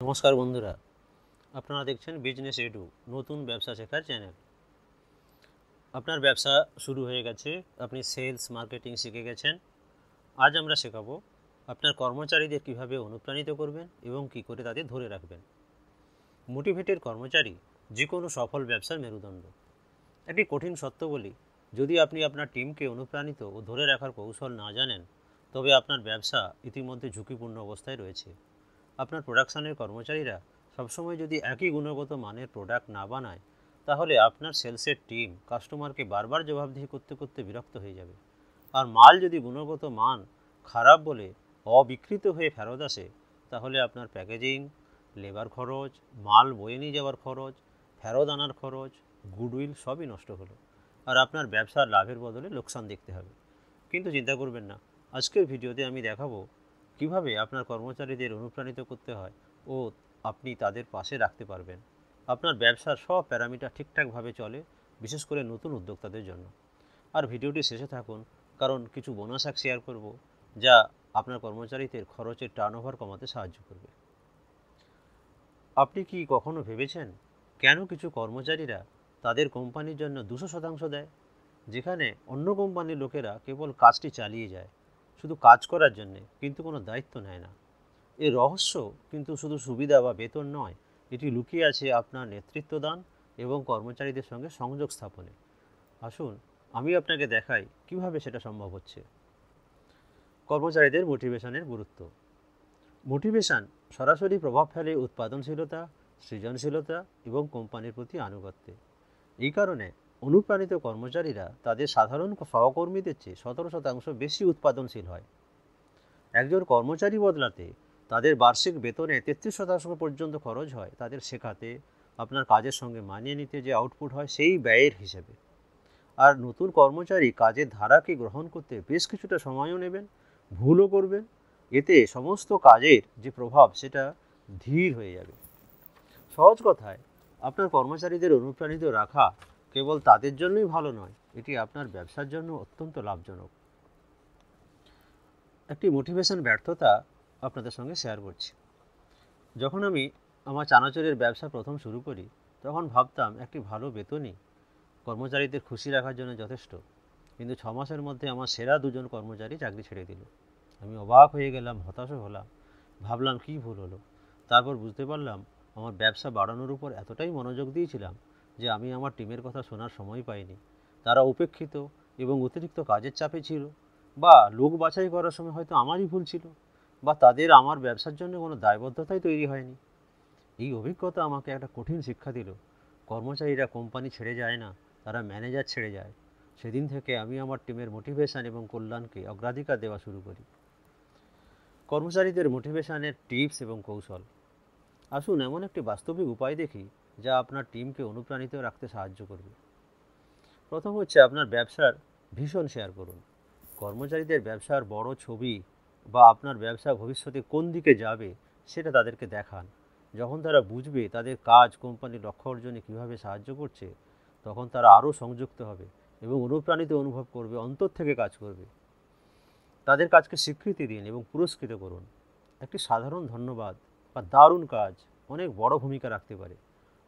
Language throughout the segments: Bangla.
নমস্কার বন্ধুরা, আপনারা দেখছেন বিজনেস এডু, নতুন ব্যবসা শেখার চ্যানেল। আপনার ব্যবসা শুরু হয়ে গেছে, আপনি সেলস মার্কেটিং শিখে গেছেন। আজ আমরা শেখাবো আপনার কর্মচারীদের কিভাবে অনুপ্রাণিত করবেন এবং কি করে তাদের ধরে রাখবেন। মোটিভেটেড কর্মচারী যে কোনো সফল ব্যবসার মেরুদণ্ড। একটি কঠিন সত্য বলি, যদি আপনি আপনার টিমকে অনুপ্রাণিত ও ধরে রাখার কৌশল না জানেন, তবে আপনার ব্যবসা ইতিমধ্যে ঝুঁকিপূর্ণ অবস্থায় রয়েছে। আপনার প্রোডাকশনের কর্মচারীরা সবসময় যদি একই গুণগত মানের প্রোডাক্ট না বানায়, তাহলে আপনার সেলসের টিম কাস্টমারকে বারবার জবাবদিহি করতে করতে বিরক্ত হয়ে যাবে। আর মাল যদি গুণগত মান খারাপ বলে অবিকৃত হয়ে ফেরত আসে, তাহলে আপনার প্যাকেজিং, লেবার খরচ, মাল বয়ে নিয়ে যাওয়ার খরচ, ফেরত আনার খরচ, গুডউইল সবই নষ্ট হলো, আর আপনার ব্যবসার লাভের বদলে লোকসান দেখতে হবে। কিন্তু চিন্তা করবেন না, আজকের ভিডিওতে আমি দেখাবো কিভাবে আপনার কর্মচারীদের অনুপ্রাণিত করতে হয় ও আপনি তাদের পাশে রাখতে পারবেন। আপনার ব্যবসার সব প্যারামিটার ঠিকঠাকভাবে চলে, বিশেষ করে নতুন উদ্যোক্তাদের জন্য। আর ভিডিওটি শেষে থাকুন, কারণ কিছু বোনাস শেয়ার করব যা আপনার কর্মচারীদের খরচের টার্নওভার কমাতে সাহায্য করবে। আপনি কি কখনো ভেবেছেন কেন কিছু কর্মচারীরা তাদের কোম্পানির জন্য 200% দেয়, যেখানে অন্য কোম্পানির লোকেরা কেবল কাজটি চালিয়ে যায় শুধু কাজ করার জন্যে, কিন্তু কোনো দায়িত্ব নেয় না? এর রহস্য কিন্তু শুধু সুবিধা বা বেতন নয়, এটি লুকিয়ে আছে আপনার নেতৃত্বদান এবং কর্মচারীদের সঙ্গে সংযোগ স্থাপনে। আসুন আমি আপনাকে দেখাই কিভাবে সেটা সম্ভব হচ্ছে। কর্মচারীদের মোটিভেশনের গুরুত্ব। মোটিভেশন সরাসরি প্রভাব ফেলে উৎপাদনশীলতা, সৃজনশীলতা এবং কোম্পানির প্রতি আনুগত্যে। এই কারণে অনুপ্রাণিত কর্মচারীরা তাদের সাধারণ সহকর্মীদের চেয়ে 17% বেশি উৎপাদনশীল হয়। একজন কর্মচারী বদলাতে তাদের বার্ষিক বেতনে 33% পর্যন্ত খরচ হয় তাদের শেখাতে, আপনার কাজের সঙ্গে মানিয়ে নিতে যে আউটপুট হয় সেই ব্যয়ের হিসেবে। আর নতুন কর্মচারী কাজের ধারাকে গ্রহণ করতে বেশ কিছুটা সময়ও নেবেন, ভুলও করবেন। এতে সমস্ত কাজের যে প্রভাব সেটা ধীর হয়ে যাবে। সহজ কথায়, আপনার কর্মচারীদের অনুপ্রাণিত রাখা কেবল তাদের জন্যই ভালো নয়, এটি আপনার ব্যবসার জন্য অত্যন্ত লাভজনক। একটি মোটিভেশন ব্যর্থতা আপনাদের সঙ্গে শেয়ার করছি। যখন আমি আমার চানাচুরের ব্যবসা প্রথম শুরু করি, তখন ভাবতাম একটি ভালো বেতনই কর্মচারীদের খুশি রাখার জন্য যথেষ্ট। কিন্তু 6 মাসের মধ্যে আমার সেরা 2জন কর্মচারী চাকরি ছেড়ে দিল। আমি অবাক হয়ে গেলাম, হতাশও হলাম। ভাবলাম কী ভুল হলো। তারপর বুঝতে পারলাম আমার ব্যবসা বাড়ানোর উপর এতটাই মনোযোগ দিয়েছিলাম যে আমি আমার টিমের কথা শোনার সময় পাইনি। তারা উপেক্ষিত এবং অতিরিক্ত কাজের চাপে ছিল, বা লোক বাছাই করার সময় হয়তো আমারই ভুল ছিল, বা তাদের আমার ব্যবসার জন্য কোনো দায়বদ্ধতাই তৈরি হয়নি। এই অভিজ্ঞতা আমাকে একটা কঠিন শিক্ষা দিল। কর্মচারীরা কোম্পানি ছেড়ে যায় না, তারা ম্যানেজার ছেড়ে যায়। সেদিন থেকে আমি আমার টিমের মোটিভেশন এবং কল্যাণকে অগ্রাধিকার দেওয়া শুরু করি। কর্মচারীদের মোটিভেশনের টিপস এবং কৌশল। আসুন এমন একটি বাস্তবিক উপায় দেখি যা আপনার টিমকে অনুপ্রাণিত রাখতে সাহায্য করবে। প্রথম হচ্ছে আপনার ব্যবসার ভিশন শেয়ার করুন। কর্মচারীদের ব্যবসার বড় ছবি বা আপনার ব্যবসা ভবিষ্যতে কোন দিকে যাবে সেটা তাদেরকে দেখান। যখন তারা বুঝবে তাদের কাজ কোম্পানির লক্ষ্য অর্জনে কীভাবে সাহায্য করছে, তখন তারা আরও সংযুক্ত হবে এবং অনুপ্রাণিত অনুভব করবে, অন্তর থেকে কাজ করবে। তাদের কাজকে স্বীকৃতি দিন এবং পুরস্কৃত করুন। একটি সাধারণ ধন্যবাদ বা দারুণ কাজ অনেক বড় ভূমিকা রাখতে পারে।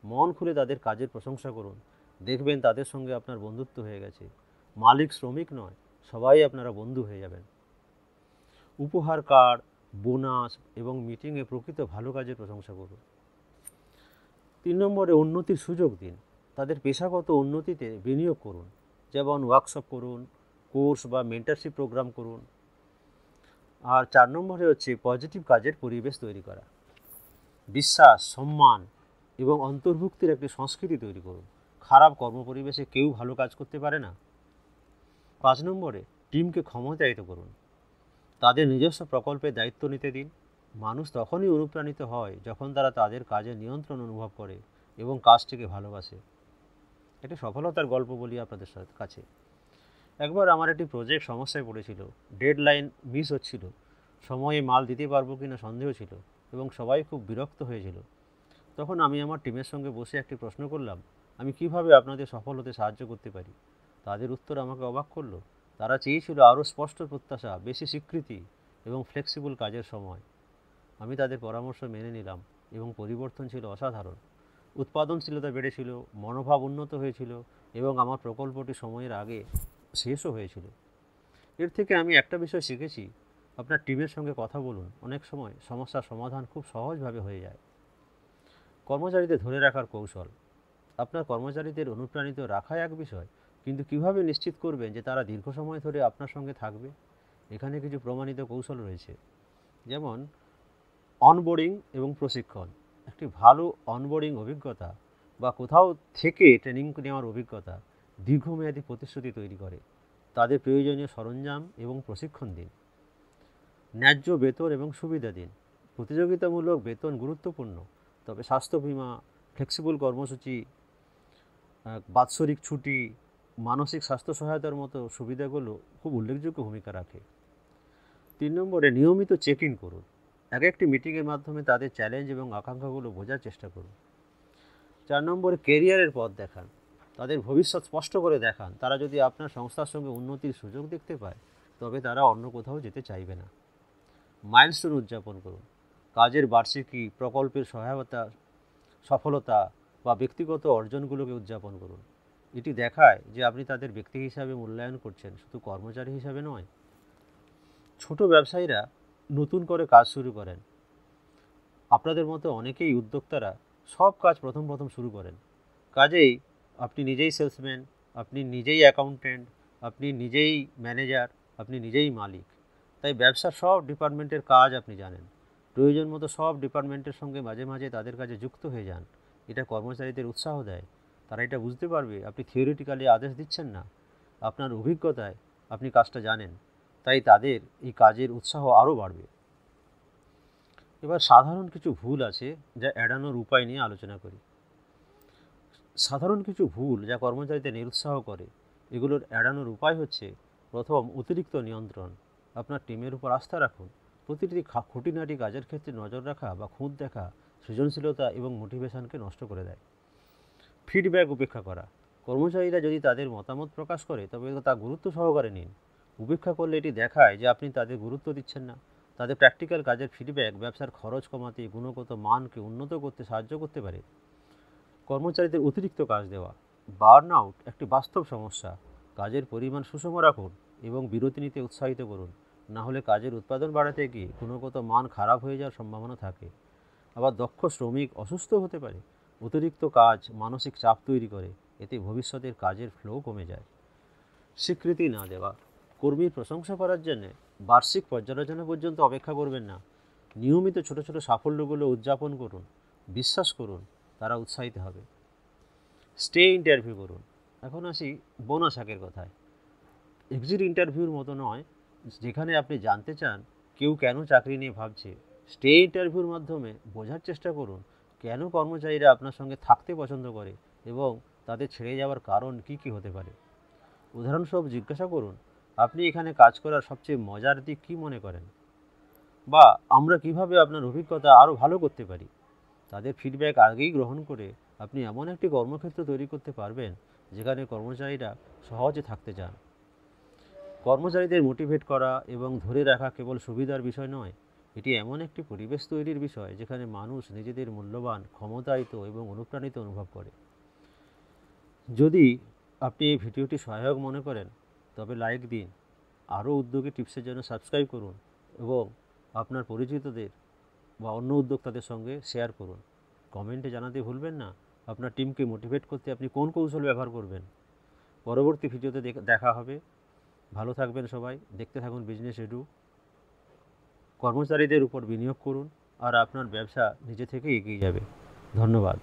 মন খুলে তাদের কাজের প্রশংসা করুন, দেখবেন তাদের সঙ্গে আপনার বন্ধুত্ব হয়ে গেছে। মালিক শ্রমিক নয়, সবাই আপনারা বন্ধু হয়ে যাবেন। উপহার কার্ড, বোনাস এবং মিটিংয়ে প্রকৃত ভালো কাজের প্রশংসা করুন। 3 নম্বরে উন্নতির সুযোগ দিন। তাদের পেশাগত উন্নতিতে বিনিয়োগ করুন, যেমন ওয়ার্কশপ করুন, কোর্স বা মেন্টরশিপ প্রোগ্রাম করুন। আর 4 নম্বরে হচ্ছে পজিটিভ কাজের পরিবেশ তৈরি করা। বিশ্বাস, সম্মান এবং অন্তর্ভুক্তির একটি সংস্কৃতি তৈরি করুন। খারাপ কর্মপরিবেশে কেউ ভালো কাজ করতে পারে না। 5 নম্বরে টিমকে ক্ষমতায়িত করুন। তাদের নিজস্ব প্রকল্পের দায়িত্ব নিতে দিন। মানুষ তখনই অনুপ্রাণিত হয় যখন তারা তাদের কাজের নিয়ন্ত্রণ অনুভব করে এবং কাজটিকে ভালোবাসে। একটি সফলতার গল্প বলি আপনাদের কাছে। একবার আমার একটি প্রজেক্ট সমস্যায় পড়েছিল। ডেডলাইন মিস হচ্ছিল, সময়ে মাল দিতে পারবো কিনা সন্দেহ ছিল এবং সবাই খুব বিরক্ত হয়েছিল। তখন আমি আমার টিমের সঙ্গে বসে একটি প্রশ্ন করলাম, আমি কিভাবে আপনাদের সফল হতে সাহায্য করতে পারি? তাদের উত্তর আমাকে অবাক করলো। তারা চেয়েছিল আরও স্পষ্ট প্রত্যাশা, বেশি স্বীকৃতি এবং ফ্লেক্সিবল কাজের সময়। আমি তাদের পরামর্শ মেনে নিলাম এবং পরিবর্তন ছিল অসাধারণ। উৎপাদনশীলতা বেড়েছিল, মনোভাব উন্নত হয়েছিল এবং আমার প্রকল্পটি সময়ের আগে শেষও হয়েছিল। এর থেকে আমি একটা বিষয় শিখেছি, আপনার টিমের সঙ্গে কথা বলুন, অনেক সময় সমস্যার সমাধান খুব সহজভাবে হয়ে যায়। কর্মচারীদের ধরে রাখার কৌশল। আপনার কর্মচারীদের অনুপ্রাণিত রাখা এক বিষয়, কিন্তু কিভাবে নিশ্চিত করবেন যে তারা দীর্ঘ সময় ধরে আপনার সঙ্গে থাকবে? এখানে কিছু প্রমাণিত কৌশল রয়েছে, যেমন অনবোর্ডিং এবং প্রশিক্ষণ। একটি ভালো অনবোর্ডিং অভিজ্ঞতা বা কোথাও থেকে ট্রেনিং নেওয়ার অভিজ্ঞতা দীর্ঘমেয়াদী প্রতিশ্রুতি তৈরি করে। তাদের প্রয়োজনীয় সরঞ্জাম এবং প্রশিক্ষণ দিন। ন্যায্য বেতন এবং সুবিধা দিন। প্রতিযোগিতামূলক বেতন গুরুত্বপূর্ণ, তবে স্বাস্থ্য বীমা, ফ্লেক্সিবল কর্মসূচি, বাৎসরিক ছুটি, মানসিক স্বাস্থ্য সহায়তার মতো সুবিধাগুলো খুব উল্লেখযোগ্য ভূমিকা রাখে। 3 নম্বরে নিয়মিত চেক ইন করুন। এক একটি মিটিংয়ের মাধ্যমে তাদের চ্যালেঞ্জ এবং আকাঙ্ক্ষাগুলো বোঝার চেষ্টা করুন। 4 নম্বরে কেরিয়ারের পথ দেখান। তাদের ভবিষ্যৎ স্পষ্ট করে দেখান। তারা যদি আপনার সংস্থার সঙ্গে উন্নতির সুযোগ দেখতে পায়, তবে তারা অন্য কোথাও যেতে চাইবে না। মাইলস্টোন উদযাপন করুন। কাজের বার্ষিকী, প্রকল্পের সহায়তা, সফলতা বা ব্যক্তিগত অর্জনগুলোকে উদযাপন করুন। এটি দেখায় যে আপনি তাদের ব্যক্তি হিসাবে মূল্যায়ন করছেন, শুধু কর্মচারী হিসাবে নয়। ছোট ব্যবসায়ীরা নতুন করে কাজ শুরু করেন। আপনাদের মতো অনেকেই উদ্যোক্তারা সব কাজ প্রথম শুরু করেন। কাজেই আপনি নিজেই সেলসম্যান, আপনি নিজেই অ্যাকাউন্ট্যান্ট, আপনি নিজেই ম্যানেজার, আপনি নিজেই মালিক। তাই ব্যবসার সব ডিপার্টমেন্টের কাজ আপনি জানেন। প্রয়োজন মতো সব ডিপার্টমেন্টের সঙ্গে মাঝে মাঝে তাদের কাজে যুক্ত হয়ে যান। এটা কর্মচারীদের উৎসাহ দেয়। তারা এটা বুঝতে পারবে আপনি থিওরিটিক্যালি আদেশ দিচ্ছেন না, আপনার অভিজ্ঞতায় আপনি কাজটা জানেন। তাই তাদের এই কাজের উৎসাহ আরও বাড়বে। এবার সাধারণ কিছু ভুল আছে যা এড়ানোর উপায় নিয়ে আলোচনা করি। সাধারণ কিছু ভুল যা কর্মচারীদের নিরুৎসাহ করে, এগুলোর এড়ানোর উপায় হচ্ছে: প্রথম, অতিরিক্ত নিয়ন্ত্রণ। আপনার টিমের উপর আস্থা রাখুন। প্রতিটি খুঁটিনাটি কাজের ক্ষেত্রে নজর রাখা বা খুঁত দেখা সৃজনশীলতা এবং মোটিভেশনকে নষ্ট করে দেয়। ফিডব্যাক উপেক্ষা করা। কর্মচারীরা যদি তাদের মতামত প্রকাশ করে, তবে তা গুরুত্ব সহকারে নিন। উপেক্ষা করলে এটি দেখায় যে আপনি তাদের গুরুত্ব দিচ্ছেন না। তাদের প্র্যাকটিক্যাল কাজের ফিডব্যাক ব্যবসার খরচ কমাতে, গুণগত মানকে উন্নত করতে সাহায্য করতে পারে। কর্মচারীদের অতিরিক্ত কাজ দেওয়া। বার্ন আউট একটি বাস্তব সমস্যা। কাজের পরিমাণ সুষম রাখুন এবং বিরতি নিতে উৎসাহিত করুন। না হলে কাজের উৎপাদন বাড়াতে গিয়ে গুণগত মান খারাপ হয়ে যাওয়ার সম্ভাবনা থাকে। আবার দক্ষ শ্রমিক অসুস্থ হতে পারে। অতিরিক্ত কাজ মানসিক চাপ তৈরি করে, এতে ভবিষ্যতের কাজের ফ্লো কমে যায়। স্বীকৃতি না দেওয়া। কর্মীর প্রশংসা করার জন্য বার্ষিক পর্যালোচনা পর্যন্ত অপেক্ষা করবেন না। নিয়মিত ছোট ছোট সাফল্যগুলো উদযাপন করুন। বিশ্বাস করুন তারা উৎসাহিত হবে। স্টে ইন্টারভিউ করুন। এখন আসি বোনাস হাকের কথায়। এক্সিট ইন্টারভিউর মতো নয়, যেখানে আপনি জানতে চান কেউ কেন চাকরি নিয়ে ভাবছে। স্টে ইন্টারভিউর মাধ্যমে বোঝার চেষ্টা করুন কেন কর্মচারীরা আপনার সঙ্গে থাকতে পছন্দ করে এবং তাদের ছেড়ে যাওয়ার কারণ কী কী হতে পারে। উদাহরণস্বরূপ জিজ্ঞাসা করুন, আপনি এখানে কাজ করার সবচেয়ে মজার দিক কী মনে করেন, বা আমরা কিভাবে আপনার অভিজ্ঞতা আরও ভালো করতে পারি। তাদের ফিডব্যাক আগেই গ্রহণ করে আপনি এমন একটি কর্মক্ষেত্র তৈরি করতে পারবেন যেখানে কর্মচারীরা সহজে থাকতে চান। কর্মচারীদের মোটিভেট করা এবং ধরে রাখা কেবল সুবিধার বিষয় নয়, এটি এমন একটি পরিবেশ তৈরির বিষয় যেখানে মানুষ নিজেদের মূল্যবান, ক্ষমতায়িত এবং অনুপ্রাণিত অনুভব করে। যদি আপনি এই ভিডিওটি সহায়ক মনে করেন, তবে লাইক দিন। আরও উদ্যোগী টিপসের জন্য সাবস্ক্রাইব করুন এবং আপনার পরিচিতদের বা অন্য উদ্যোক্তাদের সঙ্গে শেয়ার করুন। কমেন্টে জানাতে ভুলবেন না আপনার টিমকে মোটিভেট করতে আপনি কোন কৌশল ব্যবহার করবেন। পরবর্তী ভিডিওতে দেখা হবে। ভালো থাকবেন সবাই। দেখতে থাকুন বিজনেস এডু। কর্মচারীদের উপর বিনিয়োগ করুন আর আপনার ব্যবসা নিজে থেকে এগিয়ে যাবে। ধন্যবাদ।